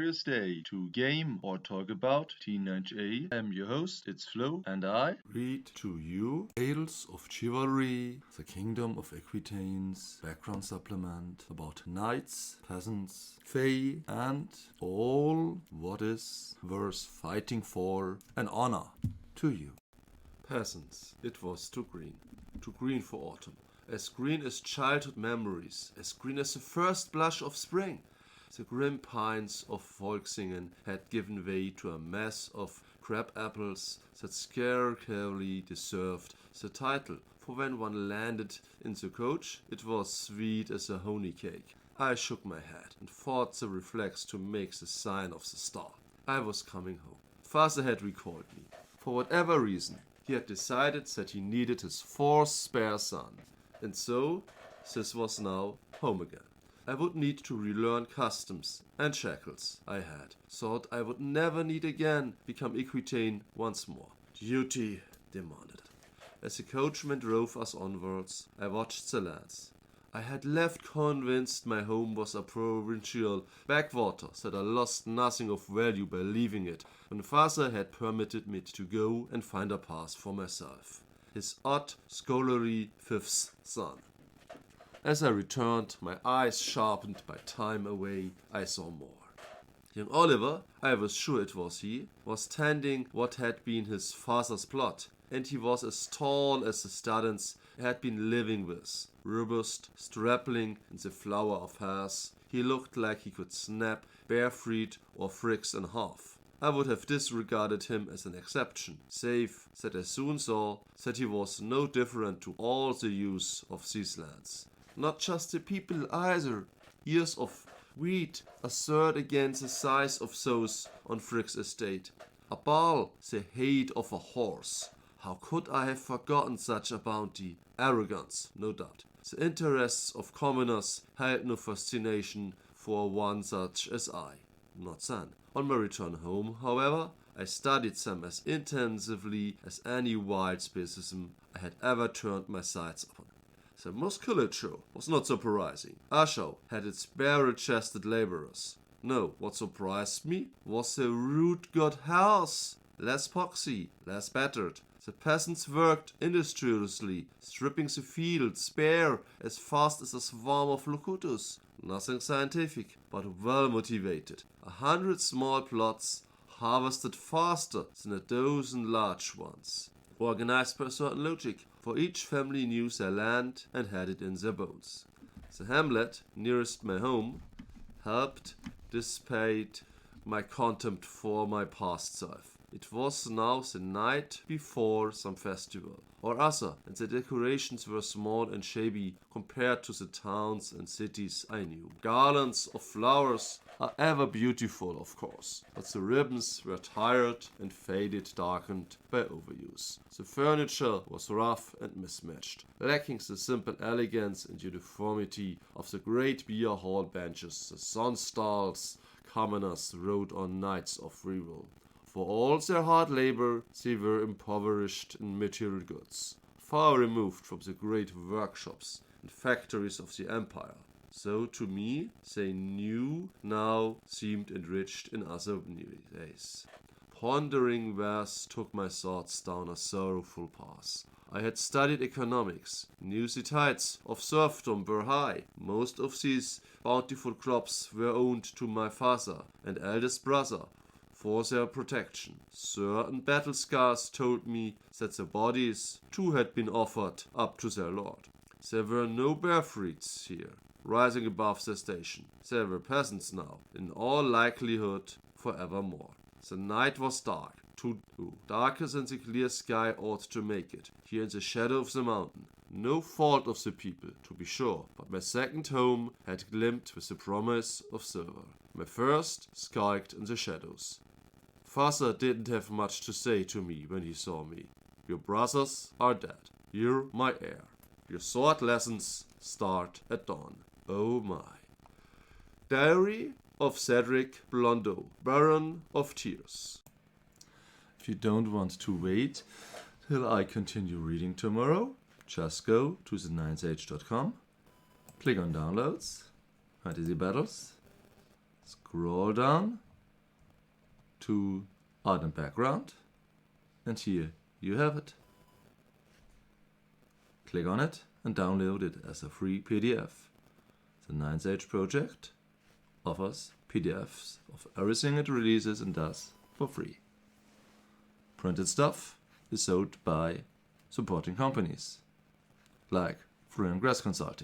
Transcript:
glorious day to game or talk about Teenage A. I'm your host, it's Flo, and I read to you Tales of Chivalry, the Kingdom of Equitaine's background supplement about knights, peasants, fae, and all what is worth fighting for an honor to you. Peasants, it was too green for autumn. As green as childhood memories, as green as the first blush of spring. The grim pines of Volksingen had given way to a mass of crab apples that scarcely deserved the title, for when one landed in the coach, it was sweet as a honey cake. I shook my head and fought the reflex to make the sign of the star. I was coming home. Father had recalled me. For whatever reason, he had decided that he needed his fourth spare son. And so, this was now home again. I would need to relearn customs and shackles I had. Thought I would never need again become Equitaine once more. Duty demanded it. As the coachman drove us onwards, I watched the lads. I had left convinced my home was a provincial backwater, that I lost nothing of value by leaving it, when father had permitted me to go and find a path for myself. His odd, scholarly fifth son. As I returned, my eyes sharpened by time away, I saw more. Young Oliver, I was sure it was he, was tending what had been his father's plot, and he was as tall as the students he had been living with. Robust, strapling in the flower of hairs, he looked like he could snap Bearfried or Fricks in half. I would have disregarded him as an exception, save that I soon saw that he was no different to all the youths of these lands. Not just the people either. Years of wheat, a third against the size of those on Frick's estate. A ball, the height of a horse. How could I have forgotten such a bounty? Arrogance, no doubt. The interests of commoners held no fascination for one such as I. Not then. On my return home, however, I studied them as intensively as any wild specimen I had ever turned my sights upon. The musculature was not surprising. Aschau had its barrel-chested laborers. No, what surprised me was the root-god health. Less poxy, less battered. The peasants worked industriously, stripping the fields bare as fast as a swarm of locutus. Nothing scientific, but well motivated. 100 small plots harvested faster than a dozen large ones. Organized by a certain logic, for each family knew their land and had it in their bones. The hamlet nearest my home helped dissipate my contempt for my past self. It was now the night before some festival or other, and the decorations were small and shabby compared to the towns and cities I knew. Garlands of flowers are ever beautiful, of course, but the ribbons were tired and faded, darkened by overuse. The furniture was rough and mismatched, lacking the simple elegance and uniformity of the great beer hall benches the Sonstal's commoners rode on nights of revel. For all their hard labor, they were impoverished in material goods, far removed from the great workshops and factories of the empire. So to me, they knew now seemed enriched in other ways. Pondering wares took my thoughts down a sorrowful path. I had studied economics, knew the tides of serfdom were high. Most of these bountiful crops were owned to my father and eldest brother, for their protection. Certain battle scars told me that the bodies too had been offered up to their lord. There were no Bearfrieds here, rising above their station. There were peasants now, in all likelihood forevermore. The night was dark, too darker than the clear sky ought to make it, here in the shadow of the mountain. No fault of the people, to be sure, but my second home had glimmed with the promise of silver. My first skulked in the shadows. Father didn't have much to say to me when he saw me. Your brothers are dead. You're my heir. Your sword lessons start at dawn. Oh my. Diary of Cedric Blondeau, Baron of Tears. If you don't want to wait till I continue reading tomorrow, just go to the9sage.com, click on downloads, fantasy battles, scroll down to Art and Background, and here you have it. Click on it and download it as a free PDF. The 9th Age project offers PDFs of everything it releases and does for free. Printed stuff is sold by supporting companies like Free and Grass Consulting.